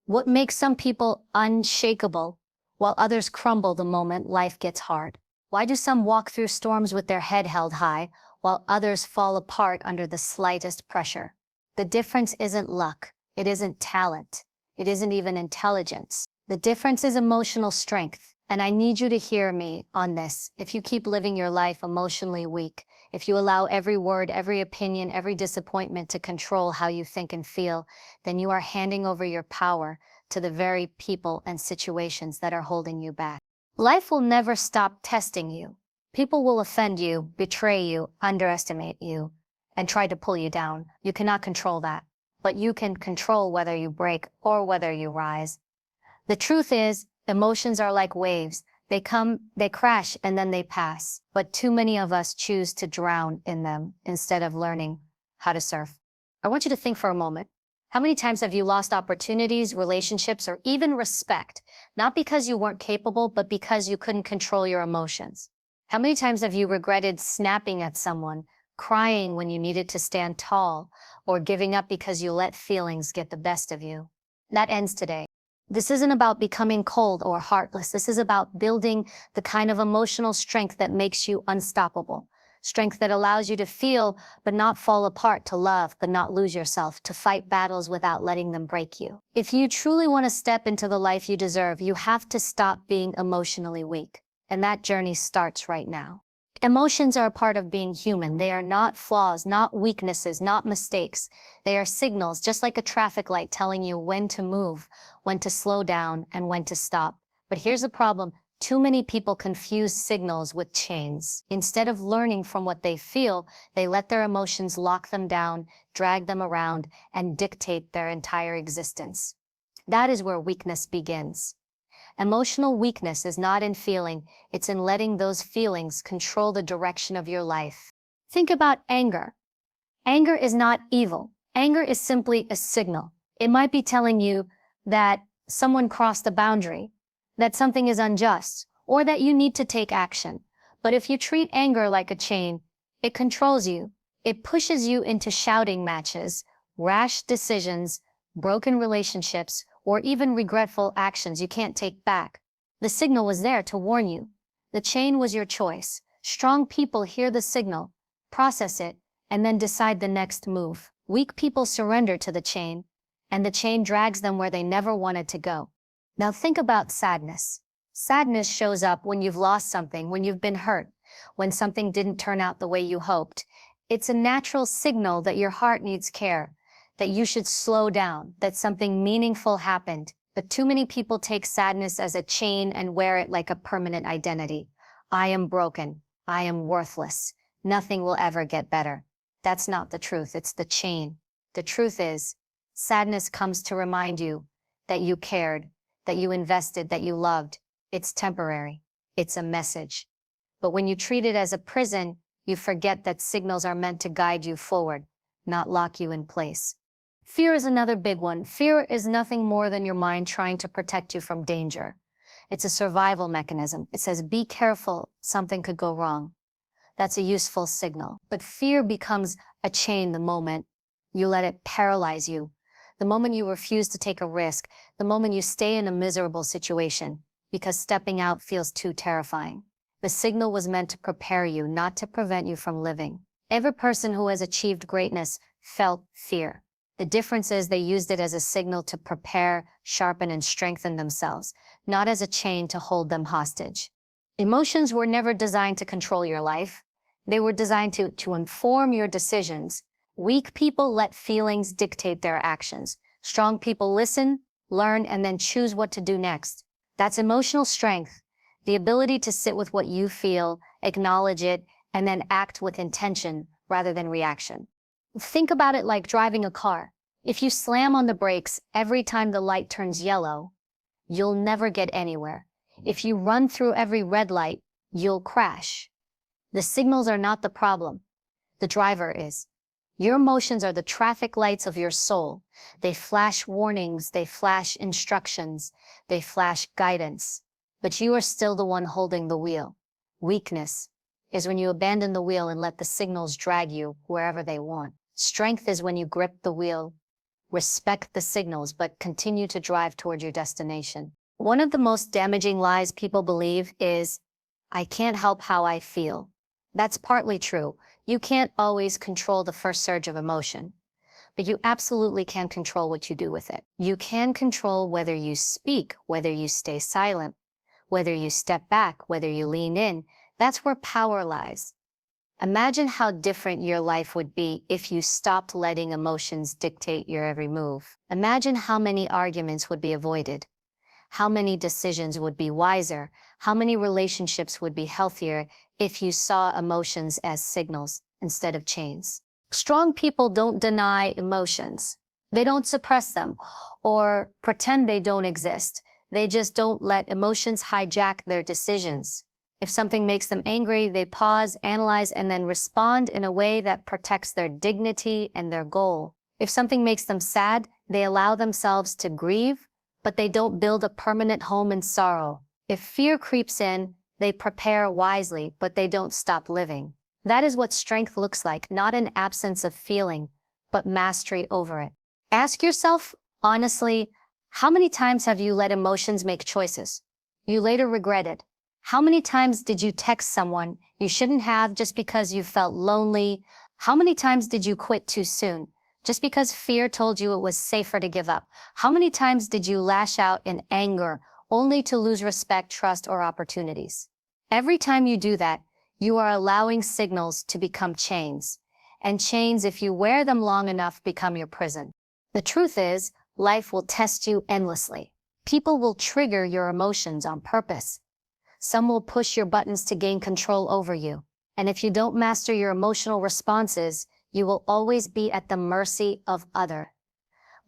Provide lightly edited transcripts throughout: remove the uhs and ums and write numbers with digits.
What makes some people unshakable while others crumble the moment life gets hard? Why do some walk through storms with their head held high while others fall apart under the slightest pressure? The difference isn't luck. It isn't talent. It isn't even intelligence. The difference is emotional strength. And I need you to hear me on this. If you keep living your life emotionally weak, if you allow every word, every opinion, every disappointment to control how you think and feel, then you are handing over your power to the very people and situations that are holding you back. Life will never stop testing you. People will offend you, betray you, underestimate you, and try to pull you down. You cannot control that, but you can control whether you break or whether you rise. The truth is, emotions are like waves. They come, they crash, and then they pass. But too many of us choose to drown in them instead of learning how to surf. I want you to think for a moment. How many times have you lost opportunities, relationships, or even respect, not because you weren't capable, but because you couldn't control your emotions? How many times have you regretted snapping at someone, crying when you needed to stand tall, or giving up because you let feelings get the best of you? That ends today. This isn't about becoming cold or heartless. This is about building the kind of emotional strength that makes you unstoppable. Strength that allows you to feel but not fall apart, to love but not lose yourself, to fight battles without letting them break you. If you truly want to step into the life you deserve, you have to stop being emotionally weak. And that journey starts right now. Emotions are a part of being human. They are not flaws, not weaknesses, not mistakes. They are signals, just like a traffic light telling you when to move, when to slow down, and when to stop. But here's the problem. Too many people confuse signals with chains. Instead of learning from what they feel, they let their emotions lock them down, drag them around, and dictate their entire existence. That is where weakness begins. Emotional weakness is not in feeling, it's in letting those feelings control the direction of your life. Think about anger. Anger is not evil. Anger is simply a signal. It might be telling you that someone crossed a boundary, that something is unjust, or that you need to take action. But if you treat anger like a chain, it controls you. It pushes you into shouting matches, rash decisions, broken relationships, or even regretful actions you can't take back. The signal was there to warn you. The chain was your choice. Strong people hear the signal, process it, and then decide the next move. Weak people surrender to the chain, and the chain drags them where they never wanted to go. Now think about sadness. Sadness shows up when you've lost something, when you've been hurt, when something didn't turn out the way you hoped. It's a natural signal that your heart needs care, that you should slow down, that something meaningful happened. But too many people take sadness as a chain and wear it like a permanent identity. I am broken. I am worthless. Nothing will ever get better. That's not the truth. It's the chain. The truth is, sadness comes to remind you that you cared, that you invested, that you loved. It's temporary. It's a message. But when you treat it as a prison, you forget that signals are meant to guide you forward, not lock you in place. Fear is another big one. Fear is nothing more than your mind trying to protect you from danger. It's a survival mechanism. It says, be careful, something could go wrong. That's a useful signal. But fear becomes a chain the moment you let it paralyze you, the moment you refuse to take a risk, the moment you stay in a miserable situation, because stepping out feels too terrifying. The signal was meant to prepare you, not to prevent you from living. Every person who has achieved greatness felt fear. The difference is they used it as a signal to prepare, sharpen, and strengthen themselves, not as a chain to hold them hostage. Emotions were never designed to control your life. They were designed to inform your decisions. Weak people let feelings dictate their actions. Strong people listen, learn, and then choose what to do next. That's emotional strength, the ability to sit with what you feel, acknowledge it, and then act with intention rather than reaction. Think about it like driving a car. If you slam on the brakes every time the light turns yellow, you'll never get anywhere. If you run through every red light, you'll crash. The signals are not the problem. The driver is. Your emotions are the traffic lights of your soul. They flash warnings, they flash instructions, they flash guidance. But you are still the one holding the wheel. Weakness is when you abandon the wheel and let the signals drag you wherever they want. Strength is when you grip the wheel respect the signals, but continue to drive toward your destination. One of the most damaging lies people believe is, I can't help how I feel. That's partly true. You can't always control the first surge of emotion, but you absolutely can control what you do with it. You can control whether you speak, whether you stay silent, whether you step back, whether you lean in. That's where power lies. Imagine how different your life would be if you stopped letting emotions dictate your every move. Imagine how many arguments would be avoided, how many decisions would be wiser, how many relationships would be healthier if you saw emotions as signals instead of chains. Strong people don't deny emotions. They don't suppress them or pretend they don't exist. They just don't let emotions hijack their decisions. If something makes them angry, they pause, analyze, and then respond in a way that protects their dignity and their goal. If something makes them sad, they allow themselves to grieve, but they don't build a permanent home in sorrow. If fear creeps in, they prepare wisely, but they don't stop living. That is what strength looks like, not an absence of feeling, but mastery over it. Ask yourself, honestly, how many times have you let emotions make choices you later regretted? How many times did you text someone you shouldn't have just because you felt lonely? How many times did you quit too soon just because fear told you it was safer to give up? How many times did you lash out in anger only to lose respect, trust, or opportunities? Every time you do that, you are allowing signals to become chains. And chains, if you wear them long enough, become your prison. The truth is, life will test you endlessly. People will trigger your emotions on purpose. Some will push your buttons to gain control over you. And if you don't master your emotional responses, you will always be at the mercy of others.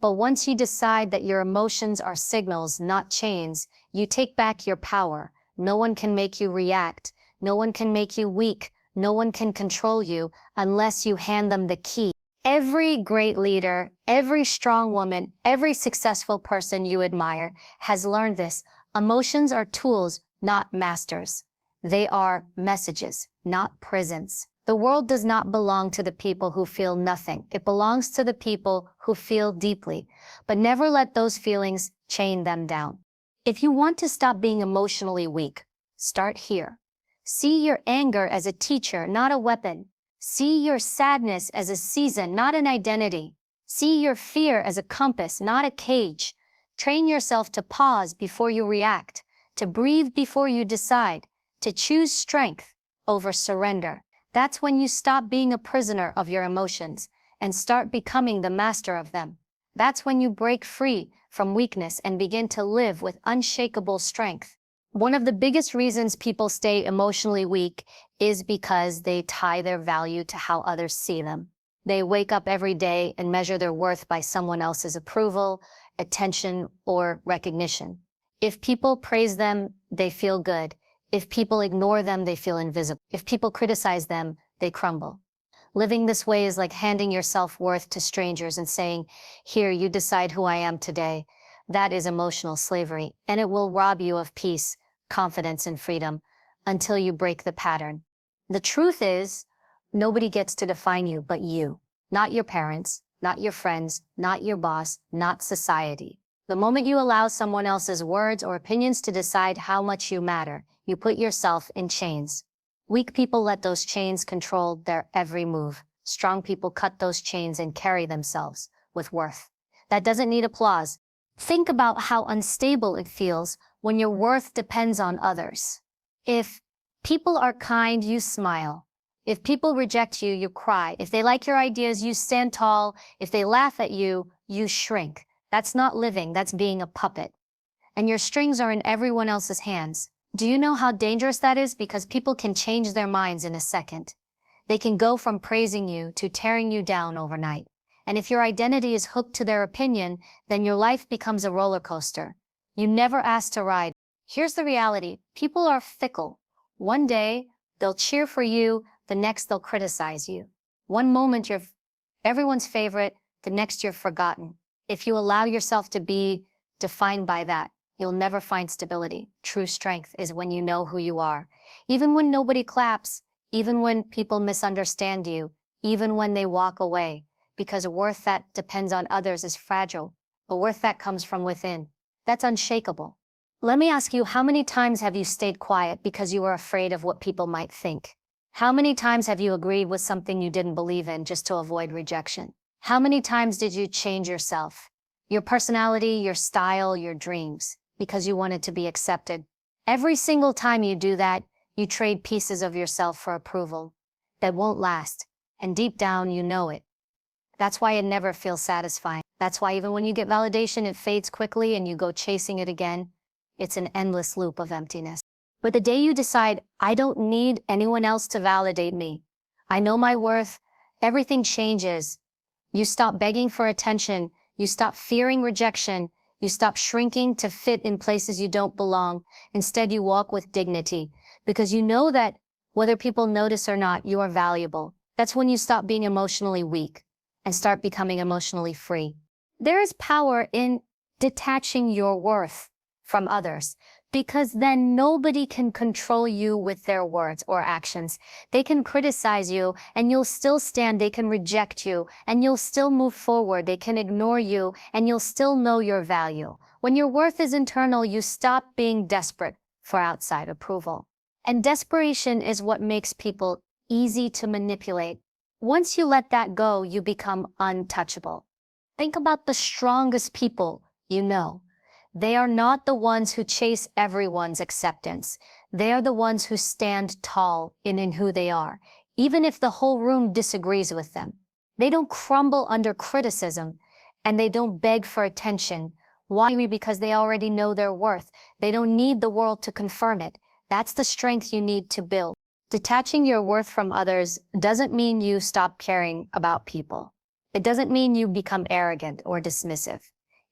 But once you decide that your emotions are signals, not chains, you take back your power. No one can make you react. No one can make you weak. No one can control you unless you hand them the key. Every great leader, every strong woman, every successful person you admire has learned this. Emotions are tools, not masters. They are messages, not prisons. The world does not belong to the people who feel nothing. It belongs to the people who feel deeply, but never let those feelings chain them down. If you want to stop being emotionally weak, start here. See your anger as a teacher, not a weapon. See your sadness as a season, not an identity. See your fear as a compass, not a cage. Train yourself to pause before you react, to breathe before you decide, to choose strength over surrender. That's when you stop being a prisoner of your emotions and start becoming the master of them. That's when you break free from weakness and begin to live with unshakable strength. One of the biggest reasons people stay emotionally weak is because they tie their value to how others see them. They wake up every day and measure their worth by someone else's approval, attention, or recognition. If people praise them, they feel good. If people ignore them, they feel invisible. If people criticize them, they crumble. Living this way is like handing your self-worth to strangers and saying, "Here, you decide who I am today." That is emotional slavery, and it will rob you of peace, confidence, and freedom until you break the pattern. The truth is, nobody gets to define you but you. Not your parents, not your friends, not your boss, not society. The moment you allow someone else's words or opinions to decide how much you matter, you put yourself in chains. Weak people let those chains control their every move. Strong people cut those chains and carry themselves with worth. That doesn't need applause. Think about how unstable it feels when your worth depends on others. If people are kind, you smile. If people reject you, you cry. If they like your ideas, you stand tall. If they laugh at you, you shrink. That's not living, that's being a puppet. And your strings are in everyone else's hands. Do you know how dangerous that is? Because people can change their minds in a second. They can go from praising you to tearing you down overnight. And if your identity is hooked to their opinion, then your life becomes a roller coaster. You never asked to ride. Here's the reality. People are fickle. One day, they'll cheer for you. The next, they'll criticize you. One moment, you're everyone's favorite. The next, you're forgotten. If you allow yourself to be defined by that, you'll never find stability. True strength is when you know who you are. Even when nobody claps, even when people misunderstand you, even when they walk away, because a worth that depends on others is fragile. A worth that comes from within, that's unshakable. Let me ask you, how many times have you stayed quiet because you were afraid of what people might think? How many times have you agreed with something you didn't believe in just to avoid rejection? How many times did you change yourself, your personality, your style, your dreams, because you wanted to be accepted? Every single time you do that, you trade pieces of yourself for approval that won't last, and deep down you know it. That's why it never feels satisfying. That's why even when you get validation, it fades quickly and you go chasing it again. It's an endless loop of emptiness. But the day you decide, I don't need anyone else to validate me, I know my worth, everything changes. You stop begging for attention, you stop fearing rejection, you stop shrinking to fit in places you don't belong. Instead, you walk with dignity, because you know that whether people notice or not, you are valuable. That's when you stop being emotionally weak and start becoming emotionally free. There is power in detaching your worth from others, because then nobody can control you with their words or actions. They can criticize you and you'll still stand. They can reject you and you'll still move forward. They can ignore you and you'll still know your value. When your worth is internal, you stop being desperate for outside approval. And desperation is what makes people easy to manipulate. Once you let that go, you become untouchable. Think about the strongest people you know. They are not the ones who chase everyone's acceptance. They are the ones who stand tall in who they are, even if the whole room disagrees with them. They don't crumble under criticism, and they don't beg for attention. Why? Because they already know their worth. They don't need the world to confirm it. That's the strength you need to build. Detaching your worth from others doesn't mean you stop caring about people. It doesn't mean you become arrogant or dismissive.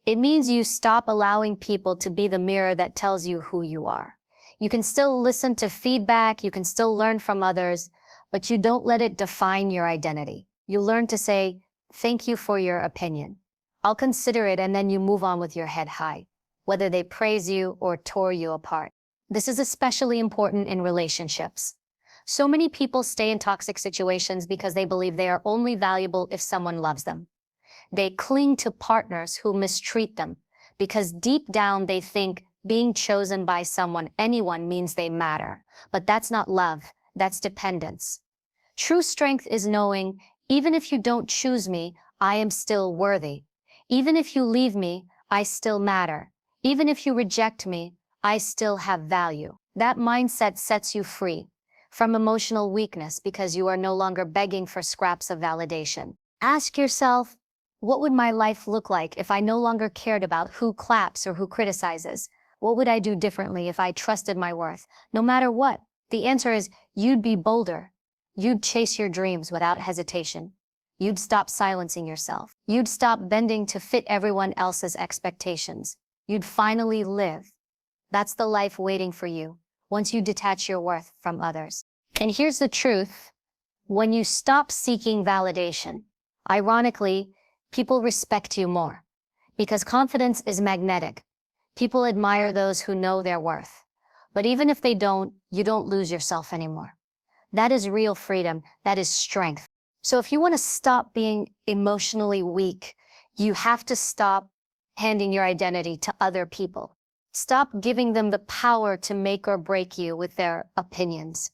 It means you stop allowing people to be the mirror that tells you who you are. You can still listen to feedback, you can still learn from others, but you don't let it define your identity. You learn to say, thank you for your opinion. I'll consider it, and then you move on with your head high, whether they praise you or tore you apart. This is especially important in relationships. So many people stay in toxic situations because they believe they are only valuable if someone loves them. They cling to partners who mistreat them because deep down they think being chosen by anyone means they matter. But that's not love, that's dependence. True strength is knowing, even if you don't choose me, I am still worthy. Even if you leave me, I still matter. Even if you reject me, I still have value. That mindset sets you free from emotional weakness because you are no longer begging for scraps of validation. Ask yourself, what would my life look like if I no longer cared about who claps or who criticizes? What would I do differently if I trusted my worth? No matter what, the answer is you'd be bolder. You'd chase your dreams without hesitation. You'd stop silencing yourself. You'd stop bending to fit everyone else's expectations. You'd finally live. That's the life waiting for you once you detach your worth from others. And here's the truth. When you stop seeking validation, ironically, people respect you more, because confidence is magnetic. People admire those who know their worth. But even if they don't, you don't lose yourself anymore. That is real freedom. That is strength. So if you want to stop being emotionally weak, you have to stop handing your identity to other people. Stop giving them the power to make or break you with their opinions.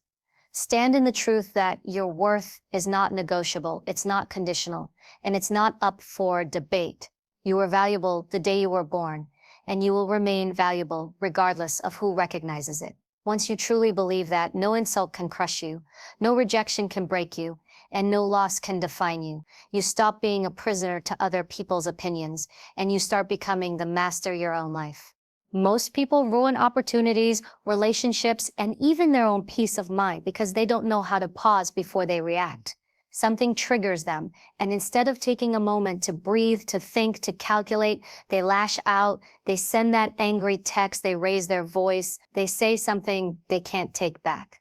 Stand in the truth that your worth is not negotiable, it's not conditional, and it's not up for debate. You were valuable the day you were born, and you will remain valuable regardless of who recognizes it. Once you truly believe that, no insult can crush you, no rejection can break you, and no loss can define you. You stop being a prisoner to other people's opinions, and you start becoming the master of your own life. Most people ruin opportunities, relationships, and even their own peace of mind because they don't know how to pause before they react. Something triggers them, and instead of taking a moment to breathe, to think, to calculate, they lash out, they send that angry text, they raise their voice, they say something they can't take back.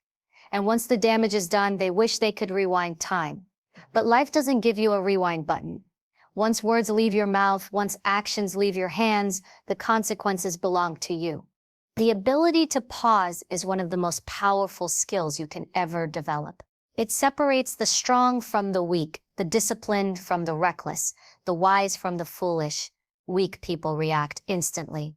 And once the damage is done, they wish they could rewind time. But life doesn't give you a rewind button. Once words leave your mouth, once actions leave your hands, the consequences belong to you. The ability to pause is one of the most powerful skills you can ever develop. It separates the strong from the weak, the disciplined from the reckless, the wise from the foolish. Weak people react instantly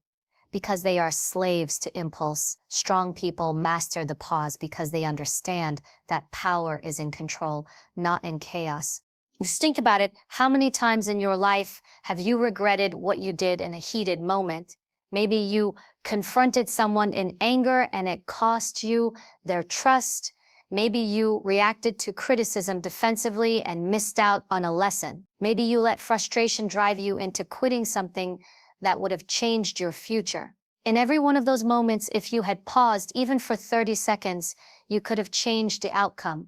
because they are slaves to impulse. Strong people master the pause because they understand that power is in control, not in chaos. Just think about it. How many times in your life have you regretted what you did in a heated moment? Maybe you confronted someone in anger and it cost you their trust. Maybe you reacted to criticism defensively and missed out on a lesson. Maybe you let frustration drive you into quitting something that would have changed your future. In every one of those moments, if you had paused even for 30 seconds, you could have changed the outcome.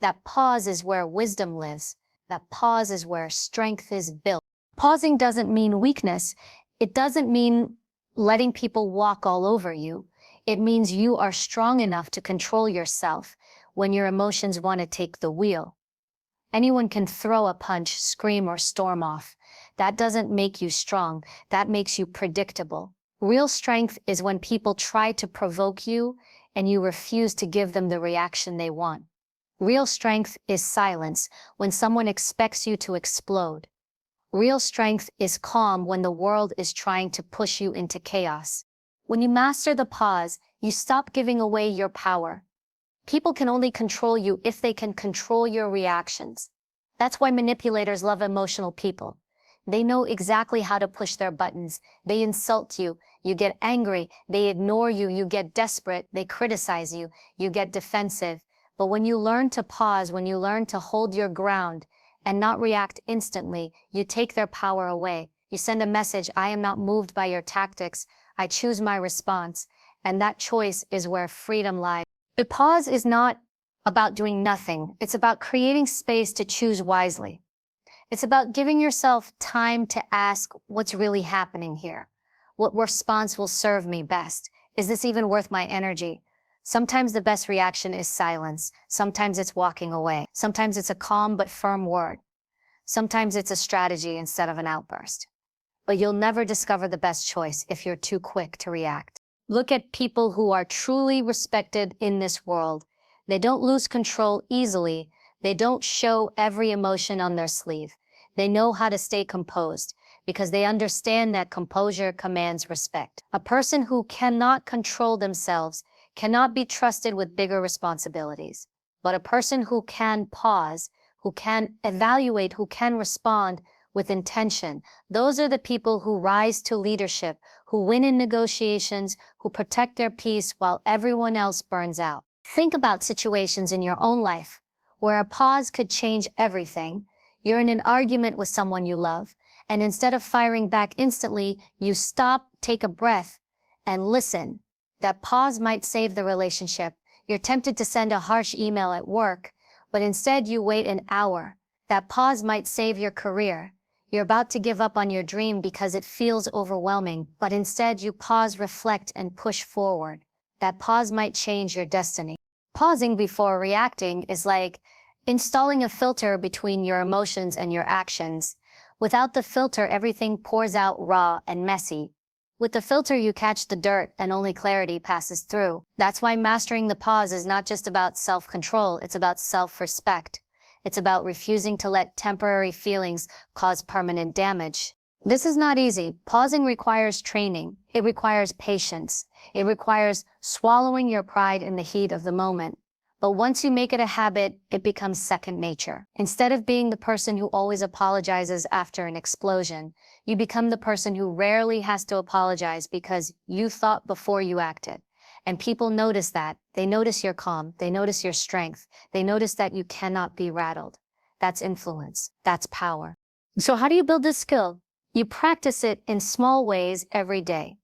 That pause is where wisdom lives. That pause is where strength is built. Pausing doesn't mean weakness. It doesn't mean letting people walk all over you. It means you are strong enough to control yourself when your emotions want to take the wheel. Anyone can throw a punch, scream, or storm off. That doesn't make you strong. That makes you predictable. Real strength is when people try to provoke you and you refuse to give them the reaction they want. Real strength is silence when someone expects you to explode. Real strength is calm when the world is trying to push you into chaos. When you master the pause, you stop giving away your power. People can only control you if they can control your reactions. That's why manipulators love emotional people. They know exactly how to push their buttons. They insult you, you get angry. They ignore you, you get desperate. They criticize you, you get defensive. But when you learn to pause, when you learn to hold your ground and not react instantly, you take their power away. You send a message, I am not moved by your tactics. I choose my response. And that choice is where freedom lies. The pause is not about doing nothing. It's about creating space to choose wisely. It's about giving yourself time to ask what's really happening here. What response will serve me best? Is this even worth my energy? Sometimes the best reaction is silence. Sometimes it's walking away. Sometimes it's a calm but firm word. Sometimes it's a strategy instead of an outburst. But you'll never discover the best choice if you're too quick to react. Look at people who are truly respected in this world. They don't lose control easily. They don't show every emotion on their sleeve. They know how to stay composed because they understand that composure commands respect. A person who cannot control themselves cannot be trusted with bigger responsibilities. But a person who can pause, who can evaluate, who can respond with intention, those are the people who rise to leadership, who win in negotiations, who protect their peace while everyone else burns out. Think about situations in your own life where a pause could change everything. You're in an argument with someone you love, and instead of firing back instantly, you stop, take a breath, and listen. That pause might save the relationship. You're tempted to send a harsh email at work, but instead you wait an hour. That pause might save your career. You're about to give up on your dream because it feels overwhelming, but instead you pause, reflect, and push forward. That pause might change your destiny. Pausing before reacting is like installing a filter between your emotions and your actions. Without the filter, everything pours out raw and messy. With the filter, you catch the dirt and only clarity passes through. That's why mastering the pause is not just about self-control, it's about self-respect. It's about refusing to let temporary feelings cause permanent damage. This is not easy. Pausing requires training. It requires patience. It requires swallowing your pride in the heat of the moment. But once you make it a habit, it becomes second nature. Instead of being the person who always apologizes after an explosion, you become the person who rarely has to apologize because you thought before you acted. And people notice that. They notice your calm. They notice your strength. They notice that you cannot be rattled. That's influence. That's power. So how do you build this skill? You practice it in small ways every day.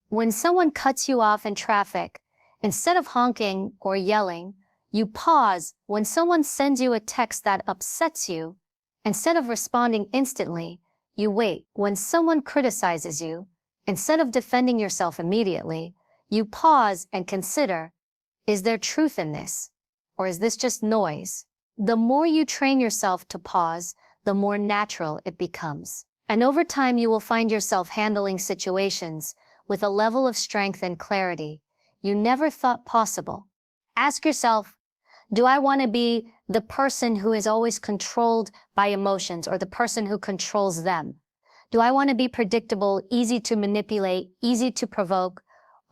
When someone cuts you off in traffic, instead of honking or yelling, you pause. When someone sends you a text that upsets you, instead of responding instantly, you wait. When someone criticizes you, instead of defending yourself immediately, you pause and consider, is there truth in this? Or is this just noise? The more you train yourself to pause, the more natural it becomes. And over time, you will find yourself handling situations with a level of strength and clarity you never thought possible. Ask yourself, Do I want to be the person who is always controlled by emotions or the person who controls them? Do I want to be predictable, easy to manipulate, easy to provoke,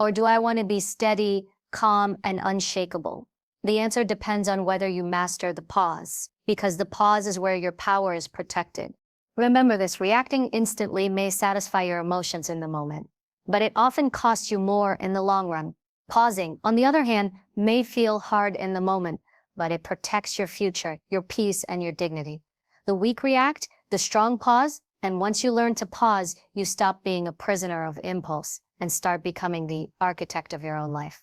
or do I want to be steady, calm, and unshakable? The answer depends on whether you master the pause, because the pause is where your power is protected. Remember this, reacting instantly may satisfy your emotions in the moment, but it often costs you more in the long run. Pausing, on the other hand, may feel hard in the moment, but it protects your future, your peace, and your dignity. The weak react, the strong pause, and once you learn to pause, you stop being a prisoner of impulse and start becoming the architect of your own life.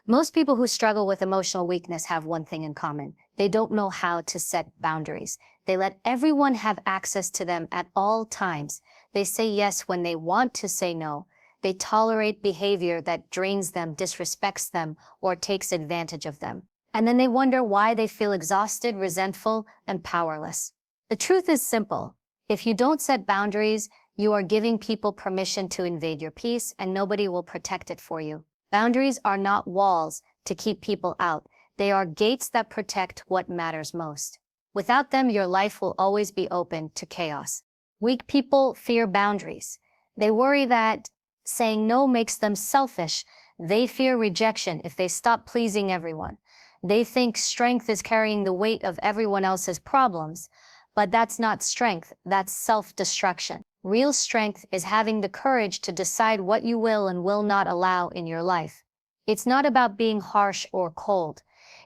Most people who struggle with emotional weakness have one thing in common. They don't know how to set boundaries. They let everyone have access to them at all times. They say yes when they want to say no. They tolerate behavior that drains them, disrespects them, or takes advantage of them. And then they wonder why they feel exhausted, resentful, and powerless. The truth is simple. If you don't set boundaries, you are giving people permission to invade your peace, and nobody will protect it for you. Boundaries are not walls to keep people out. They are gates that protect what matters most. Without them, your life will always be open to chaos. Weak people fear boundaries. They worry that saying no makes them selfish. They fear rejection if they stop pleasing everyone. They think strength is carrying the weight of everyone else's problems. But that's not strength, that's self-destruction. Real strength is having the courage to decide what you will and will not allow in your life. It's not about being harsh or cold.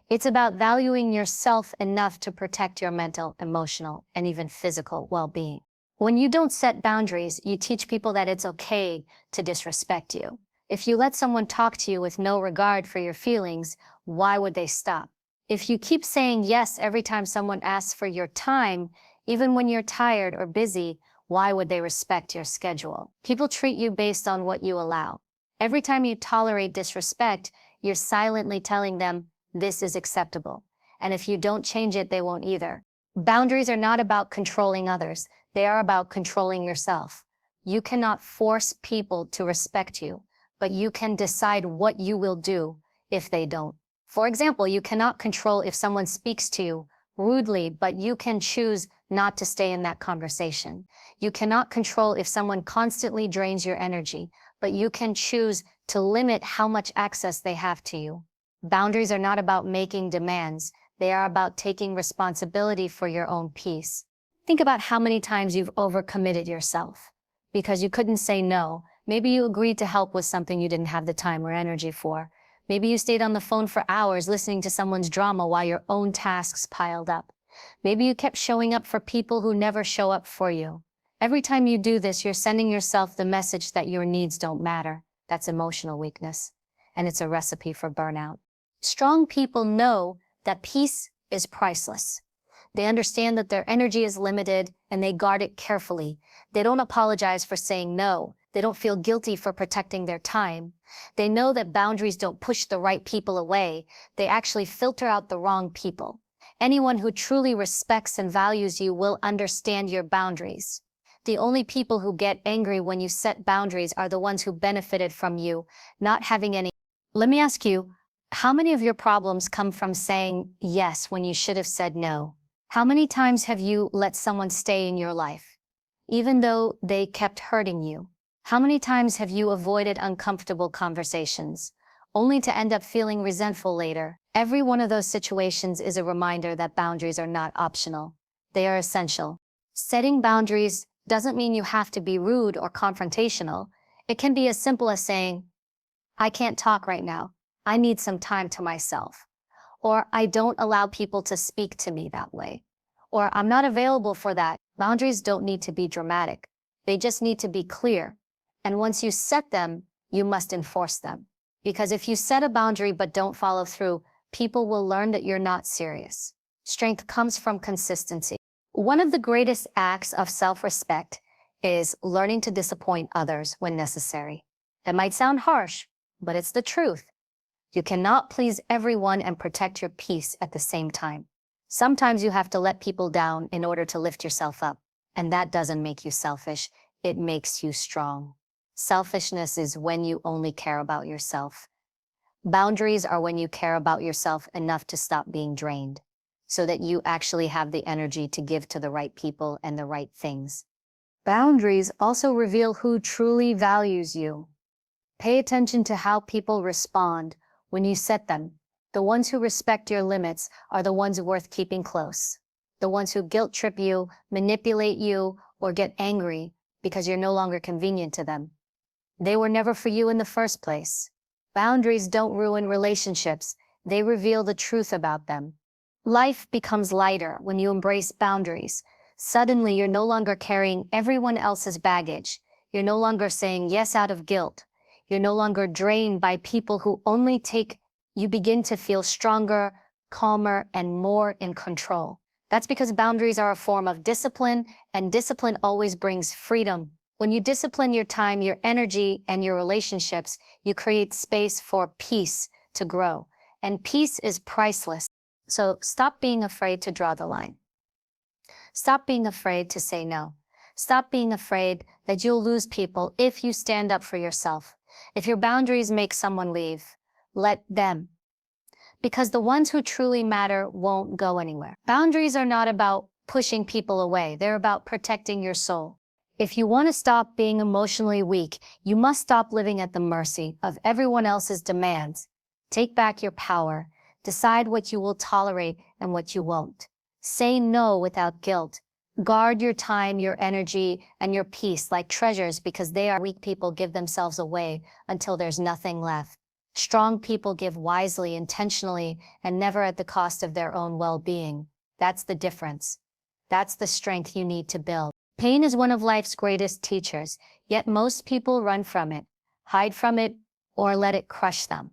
It's about valuing yourself enough to protect your mental, emotional, and even physical well-being. When you don't set boundaries, you teach people that it's okay to disrespect you. If you let someone talk to you with no regard for your feelings, why would they stop? If you keep saying yes every time someone asks for your time, even when you're tired or busy, why would they respect your schedule? People treat you based on what you allow. Every time you tolerate disrespect, you're silently telling them this is acceptable. And if you don't change it, they won't either. Boundaries are not about controlling others. They are about controlling yourself. You cannot force people to respect you, but you can decide what you will do if they don't. For example, you cannot control if someone speaks to you rudely, but you can choose not to stay in that conversation. You cannot control if someone constantly drains your energy, but you can choose to limit how much access they have to you. Boundaries are not about making demands. They are about taking responsibility for your own peace. Think about how many times you've overcommitted yourself because you couldn't say no. Maybe you agreed to help with something you didn't have the time or energy for. Maybe you stayed on the phone for hours listening to someone's drama while your own tasks piled up. Maybe you kept showing up for people who never show up for you. Every time you do this, you're sending yourself the message that your needs don't matter. That's emotional weakness, and it's a recipe for burnout. Strong people know that peace is priceless. They understand that their energy is limited, and they guard it carefully. They don't apologize for saying no. They don't feel guilty for protecting their time. They know that boundaries don't push the right people away. They actually filter out the wrong people. Anyone who truly respects and values you will understand your boundaries. The only people who get angry when you set boundaries are the ones who benefited from you not having any. Let me ask you, how many of your problems come from saying yes when you should have said no? How many times have you let someone stay in your life, even though they kept hurting you? How many times have you avoided uncomfortable conversations, only to end up feeling resentful later? Every one of those situations is a reminder that boundaries are not optional. They are essential. Setting boundaries doesn't mean you have to be rude or confrontational. It can be as simple as saying, I can't talk right now. I need some time to myself. Or I don't allow people to speak to me that way. Or I'm not available for that. Boundaries don't need to be dramatic. They just need to be clear. And once you set them, you must enforce them. Because if you set a boundary but don't follow through, people will learn that you're not serious. Strength comes from consistency. One of the greatest acts of self-respect is learning to disappoint others when necessary. It might sound harsh, but it's the truth. You cannot please everyone and protect your peace at the same time. Sometimes you have to let people down in order to lift yourself up, and that doesn't make you selfish, it makes you strong. Selfishness is when you only care about yourself. Boundaries are when you care about yourself enough to stop being drained, so that you actually have the energy to give to the right people and the right things. Boundaries also reveal who truly values you. Pay attention to how people respond when you set them. The ones who respect your limits are the ones worth keeping close. The ones who guilt trip you, manipulate you, or get angry because you're no longer convenient to them. They were never for you in the first place. Boundaries don't ruin relationships, they reveal the truth about them. Life becomes lighter when you embrace boundaries. Suddenly, you're no longer carrying everyone else's baggage. You're no longer saying yes out of guilt. You're no longer drained by people who only take. You begin to feel stronger, calmer, and more in control. That's because boundaries are a form of discipline, and discipline always brings freedom. When you discipline your time, your energy, and your relationships, you create space for peace to grow. And peace is priceless. So stop being afraid to draw the line. Stop being afraid to say no. Stop being afraid that you'll lose people if you stand up for yourself. If your boundaries make someone leave, let them. Because the ones who truly matter won't go anywhere. Boundaries are not about pushing people away. They're about protecting your soul. If you want to stop being emotionally weak, you must stop living at the mercy of everyone else's demands. Take back your power. Decide what you will tolerate and what you won't. Say no without guilt. Guard your time, your energy, and your peace like treasures, because they are weak people give themselves away until there's nothing left. Strong people give wisely, intentionally, and never at the cost of their own well-being. That's the difference. That's the strength you need to build. Pain is one of life's greatest teachers, yet most people run from it, hide from it, or let it crush them.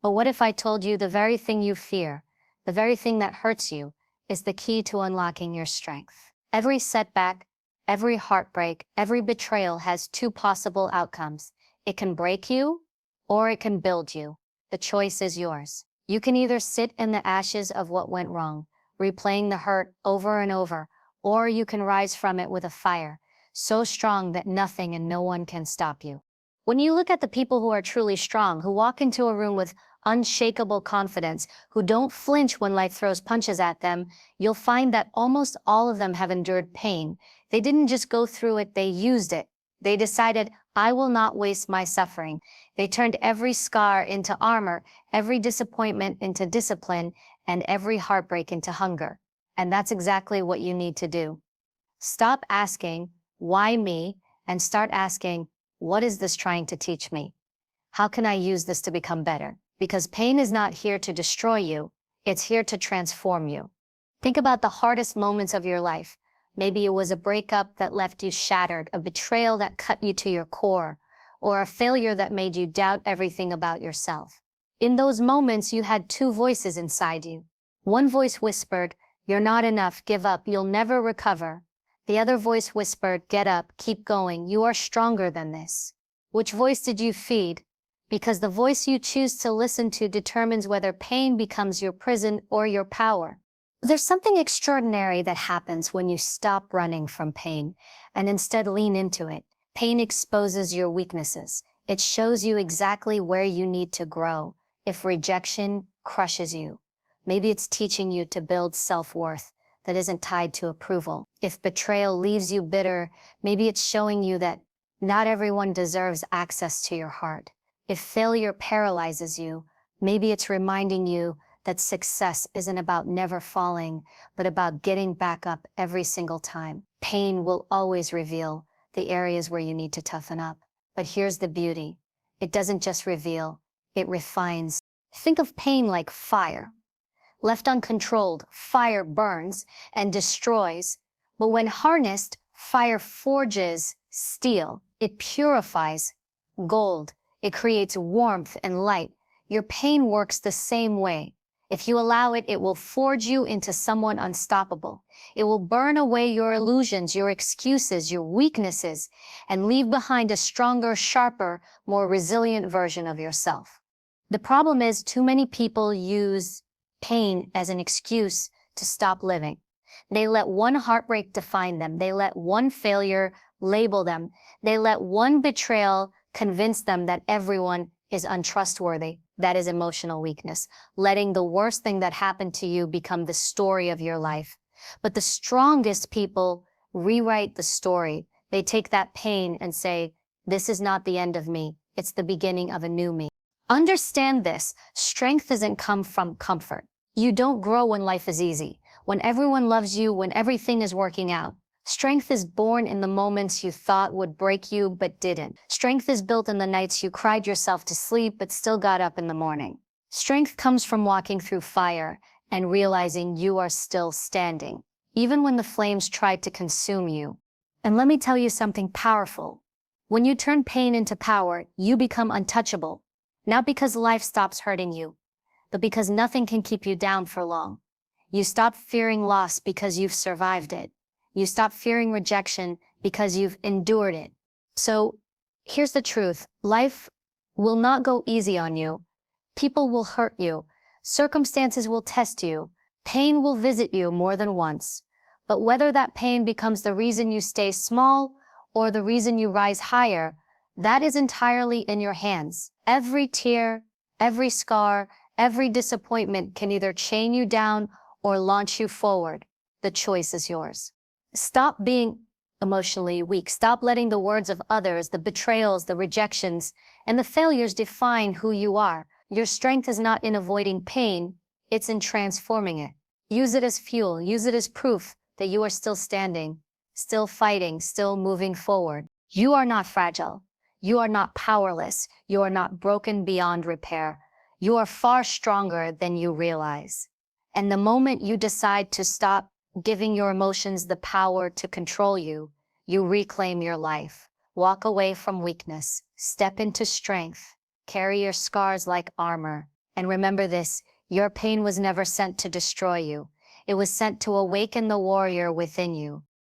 But what if I told you the very thing you fear, the very thing that hurts you, is the key to unlocking your strength? Every setback, every heartbreak, every betrayal has two possible outcomes. It can break you, or it can build you. The choice is yours. You can either sit in the ashes of what went wrong, replaying the hurt over and over, or you can rise from it with a fire, so strong that nothing and no one can stop you. When you look at the people who are truly strong, who walk into a room with unshakable confidence, who don't flinch when life throws punches at them, you'll find that almost all of them have endured pain. They didn't just go through it, they used it. They decided, I will not waste my suffering. They turned every scar into armor, every disappointment into discipline, and every heartbreak into hunger. And that's exactly what you need to do. Stop asking, why me? And start asking, what is this trying to teach me? How can I use this to become better? Because pain is not here to destroy you, it's here to transform you. Think about the hardest moments of your life. Maybe it was a breakup that left you shattered, a betrayal that cut you to your core, or a failure that made you doubt everything about yourself. In those moments, you had two voices inside you. One voice whispered, you're not enough, give up, you'll never recover. The other voice whispered, get up, keep going, you are stronger than this. Which voice did you feed? Because the voice you choose to listen to determines whether pain becomes your prison or your power. There's something extraordinary that happens when you stop running from pain and instead lean into it. Pain exposes your weaknesses. It shows you exactly where you need to grow. If rejection crushes you, maybe it's teaching you to build self-worth that isn't tied to approval. If betrayal leaves you bitter, maybe it's showing you that not everyone deserves access to your heart. If failure paralyzes you, maybe it's reminding you that success isn't about never falling, but about getting back up every single time. Pain will always reveal the areas where you need to toughen up. But here's the beauty. It doesn't just reveal, it refines. Think of pain like fire. Left uncontrolled, fire burns and destroys. But when harnessed, fire forges steel. It purifies gold. It creates warmth and light. Your pain works the same way. If you allow it, it will forge you into someone unstoppable. It will burn away your illusions, your excuses, your weaknesses, and leave behind a stronger, sharper, more resilient version of yourself. The problem is, too many people use pain as an excuse to stop living. They let one heartbreak define them. They let one failure label them. They let one betrayal convince them that everyone is untrustworthy. That is emotional weakness, letting the worst thing that happened to you become the story of your life. But the strongest people rewrite the story. They take that pain and say, this is not the end of me. It's the beginning of a new me. Understand this. Strength doesn't come from comfort. You don't grow when life is easy, when everyone loves you, when everything is working out. Strength is born in the moments you thought would break you but didn't. Strength is built in the nights you cried yourself to sleep but still got up in the morning. Strength comes from walking through fire and realizing you are still standing, even when the flames tried to consume you. And let me tell you something powerful. When you turn pain into power, you become untouchable. Not because life stops hurting you, but because nothing can keep you down for long. You stop fearing loss because you've survived it. You stop fearing rejection because you've endured it. So here's the truth. Life will not go easy on you. People will hurt you. Circumstances will test you. Pain will visit you more than once. But whether that pain becomes the reason you stay small or the reason you rise higher, that is entirely in your hands. Every tear, every scar, every disappointment can either chain you down or launch you forward. The choice is yours. Stop being emotionally weak. Stop letting the words of others, the betrayals, the rejections, and the failures define who you are. Your strength is not in avoiding pain, it's in transforming it. Use it as fuel. Use it as proof that you are still standing, still fighting, still moving forward. You are not fragile. You are not powerless. You are not broken beyond repair. You are far stronger than you realize. And the moment you decide to stop giving your emotions the power to control you, you reclaim your life. Walk away from weakness. Step into strength. Carry your scars like armor. And remember this, your pain was never sent to destroy you. It was sent to awaken the warrior within you.